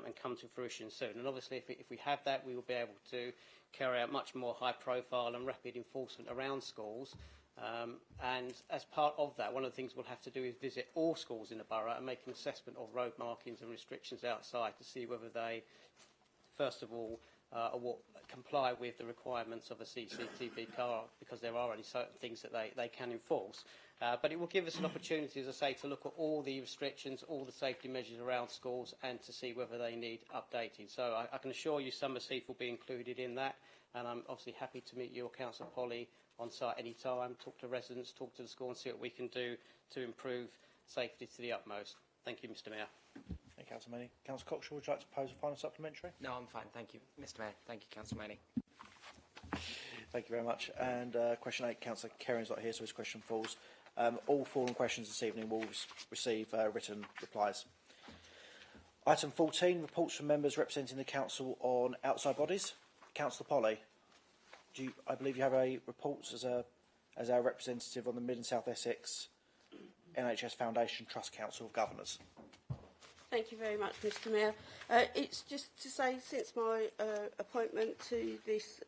and come to fruition soon. And obviously, if we have that, we will be able to carry out much more high-profile and rapid enforcement around schools. And as part of that, one of the things we'll have to do is visit all schools in the borough and make an assessment of road markings and restrictions outside to see whether they, first of all, comply with the requirements of a CCTV car, because there are only certain things that they can enforce. But it will give us an opportunity, as I say, to look at all the restrictions, all the safety measures around schools, and to see whether they need updating. So I can assure you Summers Heath will be included in that, and I'm obviously happy to meet you or Councillor Polly on site any time, talk to residents, talk to the school, and see what we can do to improve safety to the utmost. Thank you, Mr Mayor. Thank you, Councillor Maney. Councillor Cockshaw, would you like to pose a final supplementary? No, I'm fine. Thank you, Mr Mayor. Thank you, Councillor Maney. Thank you very much. And question 8, Councillor Kerrin's not here, so his question falls. All fallen questions this evening will receive written replies. Item 14, reports from members representing the Council on outside bodies. Councillor Polly, I believe you have a report as our representative on the Mid and South Essex NHS Foundation Trust Council of Governors. Thank you very much, Mr Mayor. It's just to say, since my appointment to this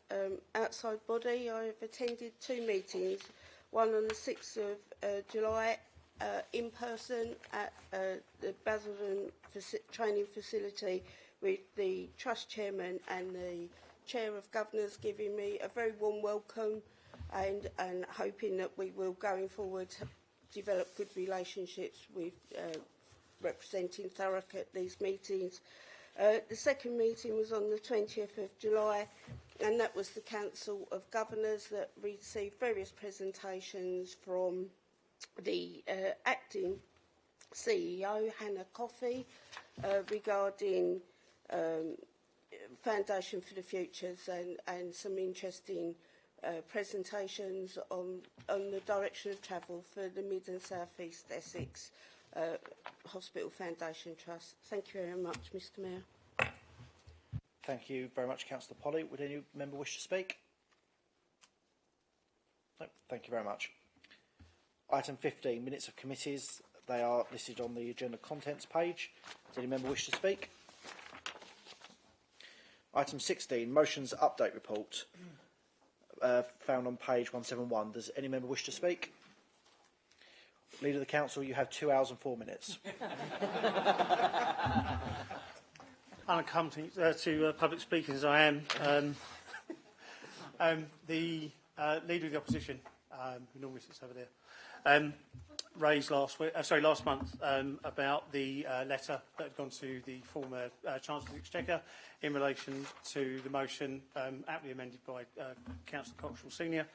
outside body, I've attended 2 meetings, one on the 6th of July in person at the Basildon training facility with the Trust Chairman and the Chair of Governors giving me a very warm welcome and hoping that we will, going forward, develop good relationships with representing Thurrock at these meetings. The second meeting was on the 20th of July, and that was the Council of Governors that received various presentations from the acting CEO, Hannah Coffey, regarding Foundation for the Futures and some interesting presentations on the direction of travel for the Mid and South East Essex Hospital Foundation Trust. Thank you very much, Mr Mayor. Thank you very much, Councillor Polly. Would any member wish to speak? No, thank you very much. Item 15, minutes of committees. They are listed on the agenda contents page. Does any member wish to speak? Item 16, motions update report, found on page 171. Does any member wish to speak? Leader of the Council, you have 2 hours and 4 minutes. Unaccustomed to public speaking as I am, the Leader of the Opposition, who normally sits over there, raised last month about the letter that had gone to the former Chancellor of the Exchequer in relation to the motion, aptly amended by Councillor Cockshaw Senior,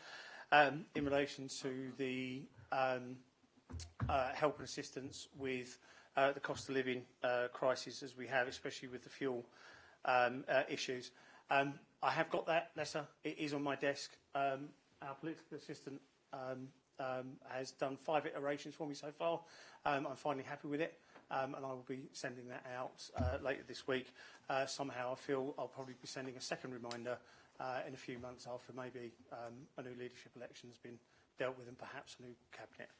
in relation to the help and assistance with the cost of living crisis as we have, especially with the fuel issues. I have got that letter. It is on my desk. Our political assistant has done 5 iterations for me so far. I'm finally happy with it, and I will be sending that out later this week. Somehow I feel I'll probably be sending a second reminder in a few months after maybe a new leadership election has been dealt with and perhaps a new cabinet.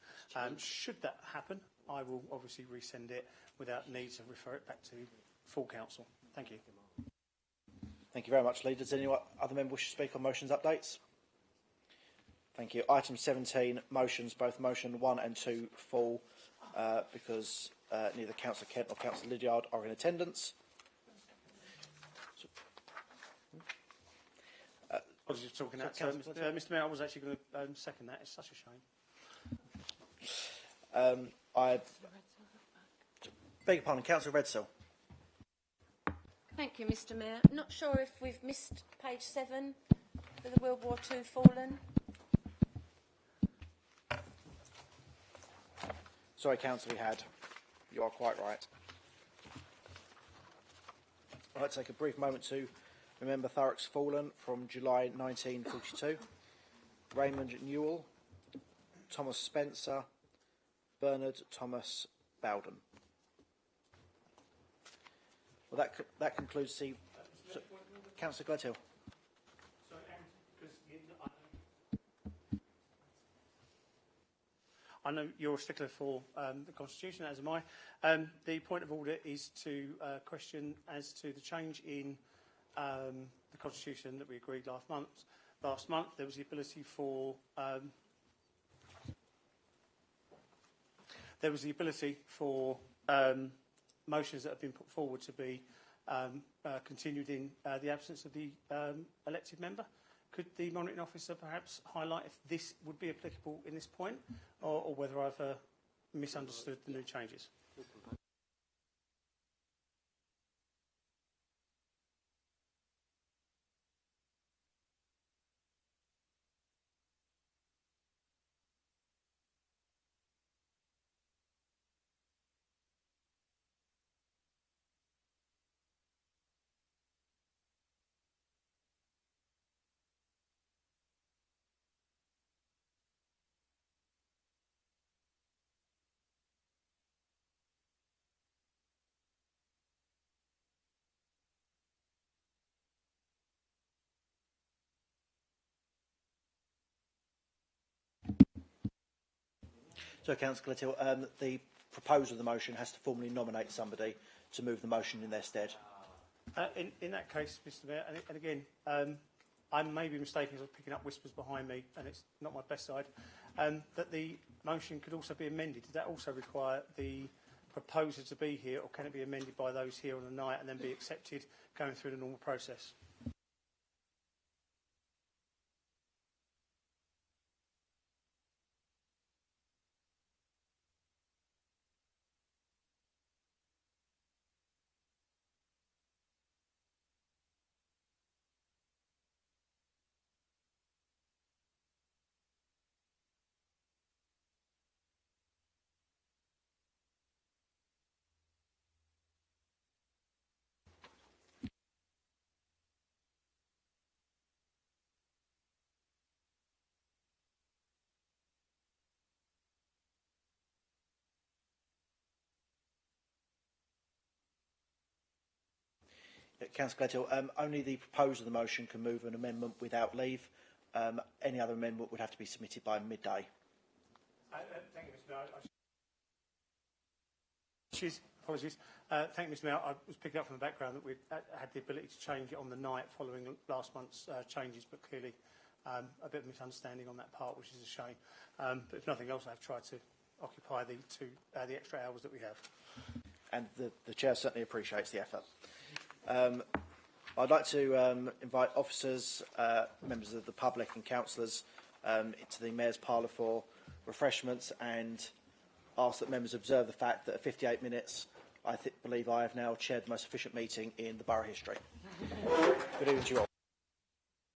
Should that happen, I will obviously resend it without need to refer it back to full council. Thank you. Thank you very much, Leader. Does any other member wish to speak on motions updates? Thank you. Item 17, motions, both motion 1 and 2 fall because neither Councillor Kent or Councillor Lydiard are in attendance. I was just talking that, Mr Mayor, I was actually going to second that. It's such a shame. I beg your pardon, Councillor Redsill. Thank you, Mr Mayor. Not sure if we've missed page 7 for the World War II fallen. Sorry, Councillor, we had. You are quite right. I'd like to take a brief moment to remember Thurrock's fallen from July 1942. Raymond Newell, Thomas Spencer, Bernard Thomas Bowden. Well, that concludes the... Councillor Gledhill. I know you're a stickler for the Constitution, as am I. The point of order is to question as to the change in the Constitution that we agreed last month. Last month, there was the ability for motions that have been put forward to be continued in the absence of the elected member. Could the monitoring officer perhaps highlight if this would be applicable in this point, or whether I've misunderstood the new changes? So, Councillor Gledhill, the proposer of the motion has to formally nominate somebody to move the motion in their stead. In that case, Mr Mayor, and again, I may be mistaken as I'm picking up whispers behind me, and it's not my best side, that the motion could also be amended. Does that also require the proposer to be here, or can it be amended by those here on the night and then be accepted going through the normal process? Councillor Gledhill, only the proposer of the motion can move an amendment without leave. Any other amendment would have to be submitted by midday. Thank you, Mr Mayor. Apologies. Thank you, Mr Mayor. I was picking up from the background that we had the ability to change it on the night following last month's changes, but clearly a bit of misunderstanding on that part, which is a shame. But if nothing else, I've tried to occupy the extra hours that we have. And the Chair certainly appreciates the effort. I'd like to invite officers, members of the public and councillors into the Mayor's Parlour for refreshments, and ask that members observe the fact that at 58 minutes I believe I have now chaired the most efficient meeting in the borough history. Good evening to you all.